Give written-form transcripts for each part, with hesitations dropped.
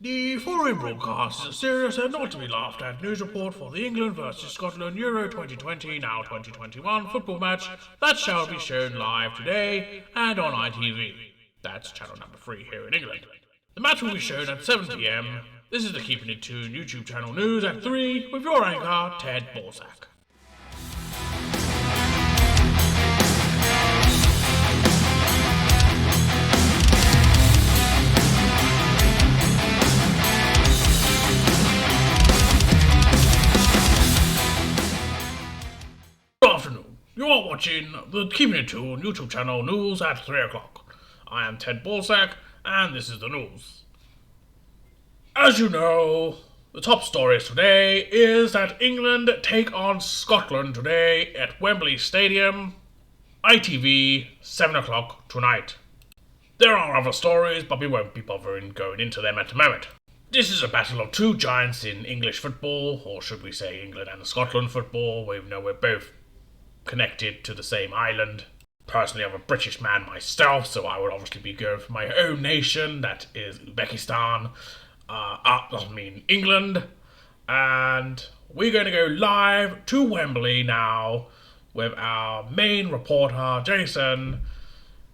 The following broadcast is a serious and not to be laughed at news report for the England versus Scotland Euro 2020, now 2021 football match that shall be shown live today and on ITV. That's channel number 3 here in England. The match will be shown at 7 PM. This is the Keeping It Tuned YouTube channel news at 3 with your anchor, Ted Borsak. Good afternoon. You are watching the Keeping It Tuned YouTube channel news at 3 o'clock. I am Ted Borsak, and this is the news. As you know, the top stories today is that England take on Scotland today at Wembley Stadium, ITV, 7 o'clock tonight. There are other stories, but we won't be bothering going into them at the moment. This is a battle of two giants in English football, or should we say England and Scotland football. We know we're both connected to the same island. Personally, I'm a British man myself, so I would obviously be going for my own nation, that is Uzbekistan. England. And we're going to go live to Wembley now with our main reporter, Jason,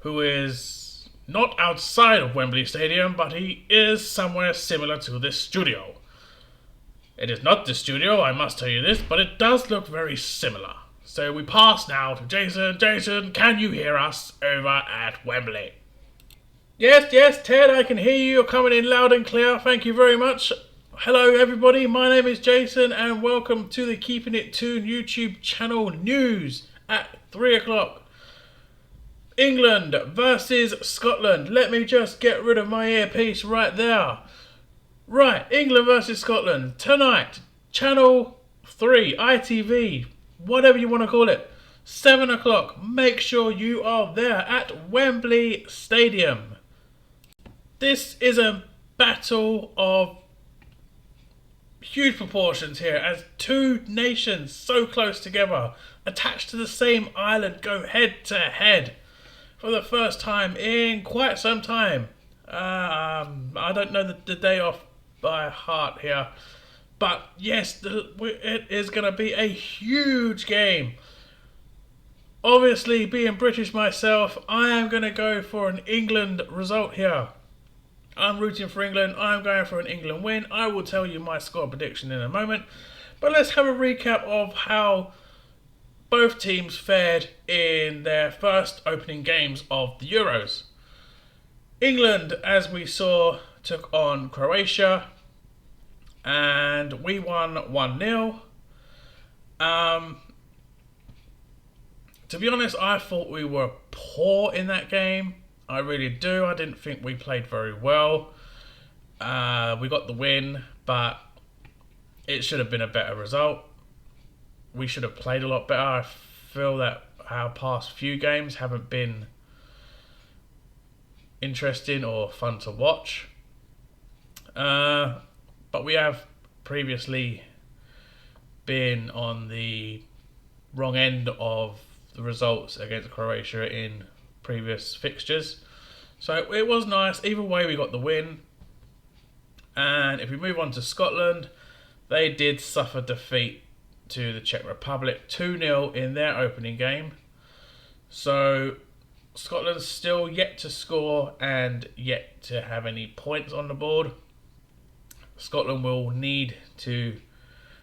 who is not outside of Wembley Stadium, but he is somewhere similar to this studio. It is not the studio, I must tell you this, but it does look very similar. So we pass now to Jason. Jason, can you hear us over at Wembley? Yes, Ted, I can hear you. You're coming in loud and clear. Thank you very much. Hello, everybody. My name is Jason, and welcome to the Keeping It Tuned YouTube channel news at 3 o'clock. England versus Scotland. Let me just get rid of my earpiece right there. Right, England versus Scotland. Tonight, channel 3, ITV, whatever you want to call it. 7 o'clock. Make sure you are there at Wembley Stadium. This is a battle of huge proportions here, as two nations so close together, attached to the same island, go head to head for the first time in quite some time. I don't know the day off by heart here, but yes, it is going to be a huge game. Obviously, being British myself, I am going to go for an England result here. I'm rooting for England. I'm going for an England win. I will tell you my score prediction in a moment. But let's have a recap of how both teams fared in their first opening games of the Euros. England, as we saw, took on Croatia, and we won 1-0. To be honest, I thought we were poor in that game. I really do. I didn't think we played very well. We got the win, but it should have been a better result. We should have played a lot better. I feel that our past few games haven't been interesting or fun to watch. But we have previously been on the wrong end of the results against Croatia in previous fixtures. So it was nice. Either way, we got the win. And if we move on to Scotland, they did suffer defeat to the Czech Republic 2-0 in their opening game. So Scotland's still yet to score and yet to have any points on the board. Scotland will need to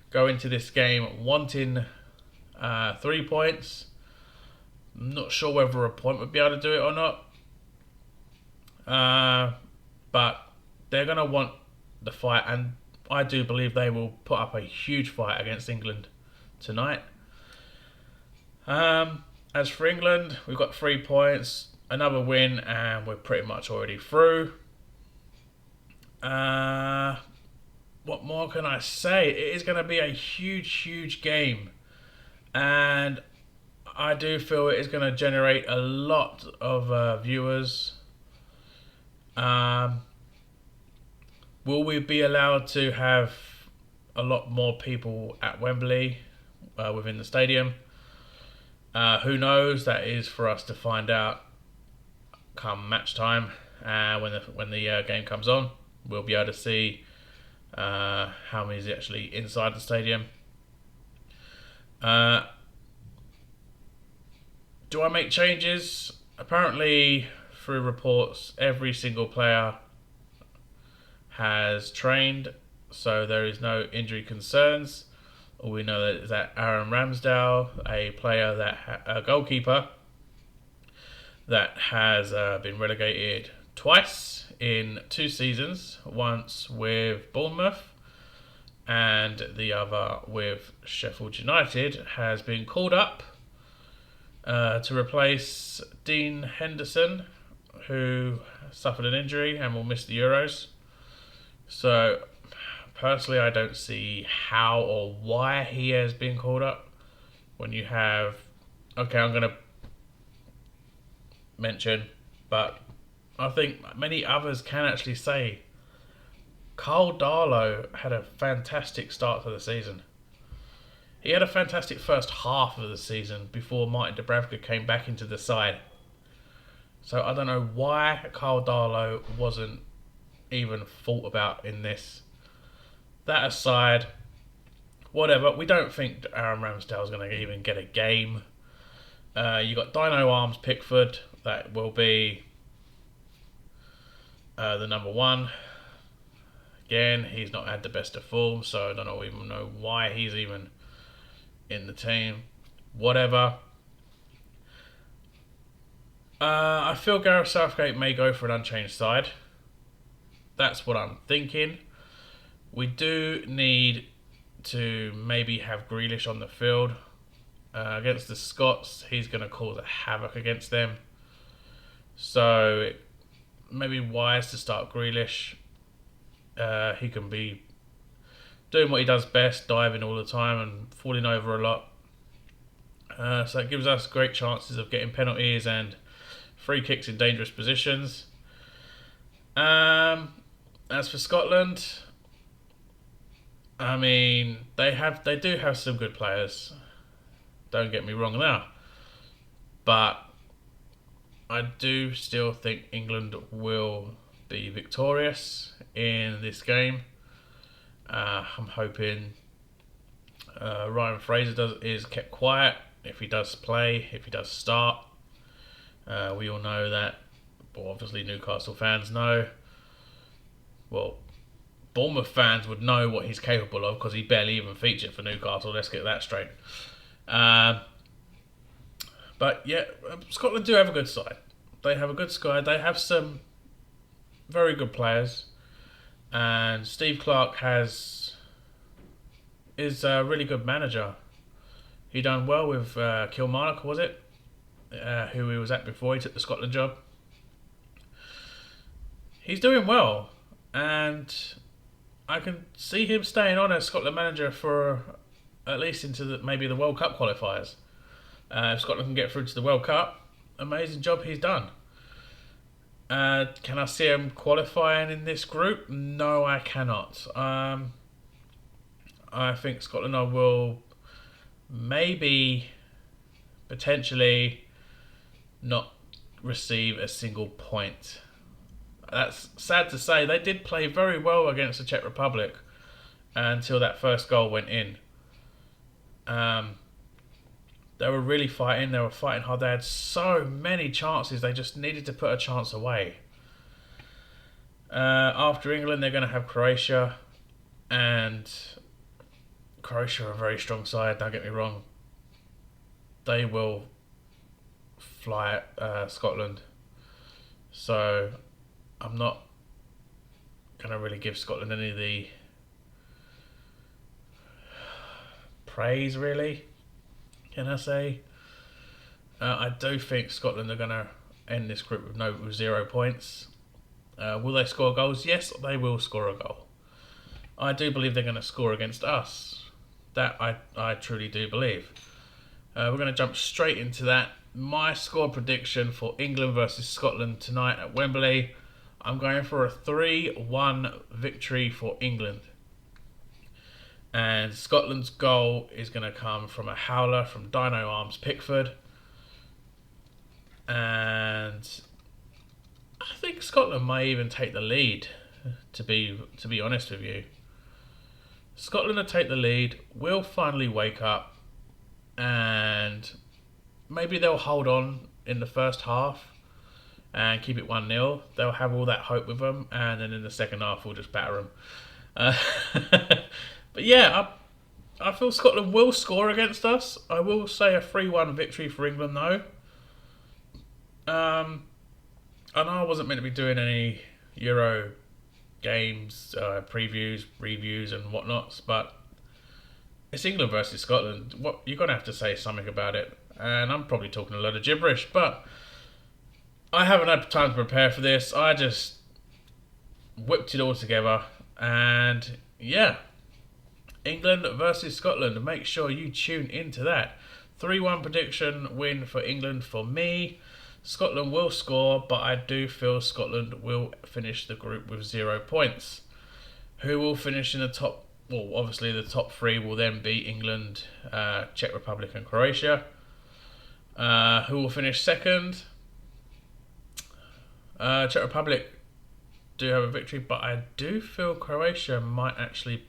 go into this game wanting 3 points. I'm not sure whether a point would be able to do it or not. But they're going to want the fight, and I do believe they will put up a huge fight against England tonight. As for England, we've got 3 points, another win, and we're pretty much already through. What more can I say? It is going to be a huge game, and I do feel it is going to generate a lot of viewers. Will we be allowed to have a lot more people at Wembley within the stadium? Who knows? That is for us to find out come match time when the game comes on. We'll be able to see how many is actually inside the stadium. Do I make changes? Apparently, through reports, every single player has trained, so there is no injury concerns. All we know is that Aaron Ramsdale, a goalkeeper that has been relegated twice in 2 seasons, once with Bournemouth and the other with Sheffield United, has been called up to replace Dean Henderson, who suffered an injury and will miss the Euros. So, personally, I don't see how or why he has been called up when you have... Okay, I'm going to mention, but I think many others can actually say Carl Darlow had a fantastic start to the season. He had a fantastic first half of the season before Martin Dubravka came back into the side. So I don't know why Carl Darlow wasn't even thought about in this. That aside, whatever. We don't think Aaron Ramsdale is going to even get a game. You got Dino Arms Pickford, that will be the number 1. Again, he's not had the best of form, so I don't even know why he's even in the team. Whatever. I feel Gareth Southgate may go for an unchanged side. That's what I'm thinking. We do need to maybe have Grealish on the field. Against the Scots, he's going to cause a havoc against them. So, it may be wise to start Grealish. He can be doing what he does best, diving all the time and falling over a lot. So it gives us great chances of getting penalties and free kicks in dangerous positions. As for Scotland, I mean, they do have some good players. Don't get me wrong there. But I do still think England will be victorious in this game. I'm hoping Ryan Fraser is kept quiet if he does play, if he does start. We all know that, well, obviously Newcastle fans know. Well, Bournemouth fans would know what he's capable of because he barely even featured for Newcastle. Let's get that straight. But yeah, Scotland do have a good side. They have a good side. They have some very good players, and Steve Clarke is a really good manager. He done well with Kilmarnock, was it? Who he was at before he took the Scotland job. He's doing well, and I can see him staying on as Scotland manager for at least into maybe the World Cup qualifiers. If Scotland can get through to the World Cup, amazing job he's done. Can I see him qualifying in this group? No, I cannot. I think Scotland will maybe potentially not receive a single point. That's sad to say. They did play very well against the Czech Republic until that first goal went in. They were really fighting. They were fighting hard. They had so many chances. They just needed to put a chance away. After England, they're going to have Croatia. And Croatia are a very strong side, don't get me wrong. They will fly at Scotland. So I'm not going to really give Scotland any of the praise, really. Can I say? I do think Scotland are going to end this group with 0 points. Will they score goals? Yes, they will score a goal. I do believe they're going to score against us. That I truly do believe. We're going to jump straight into that. My score prediction for England versus Scotland tonight at Wembley. I'm going for a 3-1 victory for England. And Scotland's goal is going to come from a howler from Dino Arms Pickford. And I think Scotland may even take the lead to be honest with you. Scotland will take the lead. We'll finally wake up, and maybe they'll hold on in the first half and keep it 1-0. They'll have all that hope with them, and then in the second half we'll just batter them. But yeah, I feel Scotland will score against us. I will say a 3-1 victory for England though. I know I wasn't meant to be doing any Euro games, previews, reviews and whatnots, but it's England versus Scotland. What you're going to have to say something about it. And I'm probably talking a lot of gibberish, but I haven't had time to prepare for this. I just whipped it all together, and yeah, England versus Scotland. Make sure you tune into that. 3-1 prediction win for England for me. Scotland will score, but I do feel Scotland will finish the group with 0 points. Who will finish in the top? Well, obviously the top 3 will then be England, Czech Republic and Croatia. Who will finish second? Czech Republic do have a victory, but I do feel Croatia might actually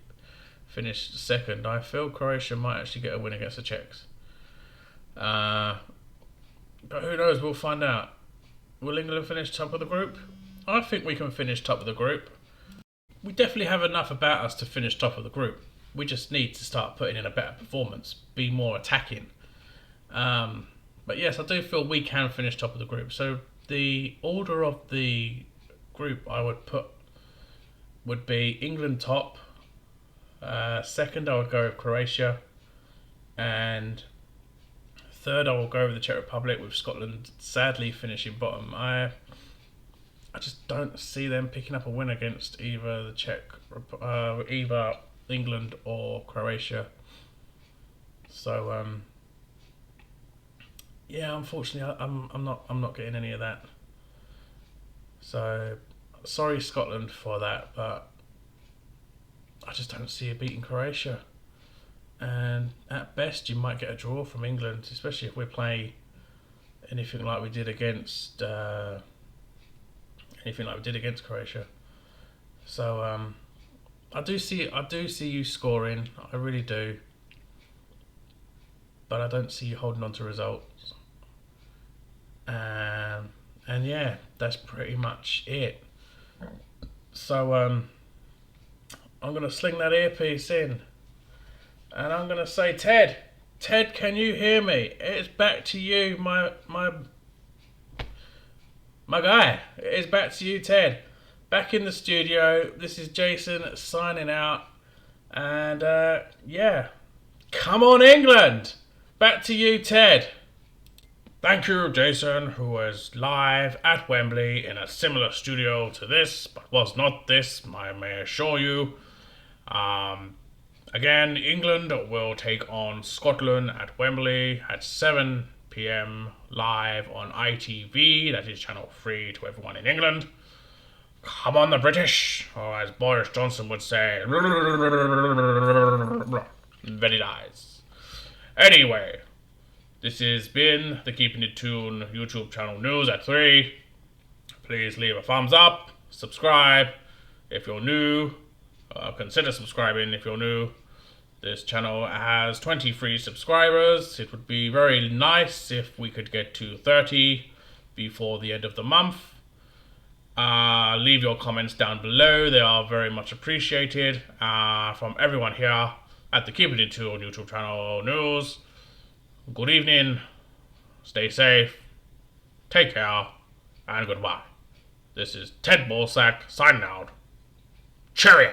finish second. I feel Croatia might actually get a win against the Czechs. But who knows? We'll find out. Will England finish top of the group? I think we can finish top of the group. We definitely have enough about us to finish top of the group. We just need to start putting in a better performance, be more attacking. But yes, I do feel we can finish top of the group. So the order of the group I would put would be England top. Second, I would go with Croatia. And third, I will go with the Czech Republic, with Scotland sadly finishing bottom. I just don't see them picking up a win against either the either England or Croatia. So yeah, unfortunately, I'm not getting any of that. So sorry, Scotland, for that, but I just don't see you beating Croatia. And at best, you might get a draw from England, especially if we play anything like we did against Croatia. So I do see you scoring. I really do, but I don't see you holding on to results. And yeah, that's pretty much it. So I'm gonna sling that earpiece in. And I'm gonna say, Ted, can you hear me? It's back to you, my guy. It's back to you, Ted. Back in the studio. This is Jason signing out. And yeah, come on, England. Back to you, Ted. Thank you, Jason, who was live at Wembley in a similar studio to this, but was not this, I may assure you. Again, England will take on Scotland at Wembley at 7 p.m. live on ITV. That is channel 3 to everyone in England. Come on, the British, or as Boris Johnson would say, very nice. Anyway, this has been the Keeping It Tuned YouTube channel news at 3. Please leave a thumbs up, subscribe if you're new. Consider subscribing if you're new. This channel has 23 subscribers. It would be very nice if we could get to 30 before the end of the month. Leave your comments down below. They are very much appreciated. From everyone here at the Keeping It Tuned YouTube channel news, good evening, stay safe, take care, and goodbye. This is Ted Bolsack signing out. Cheerio!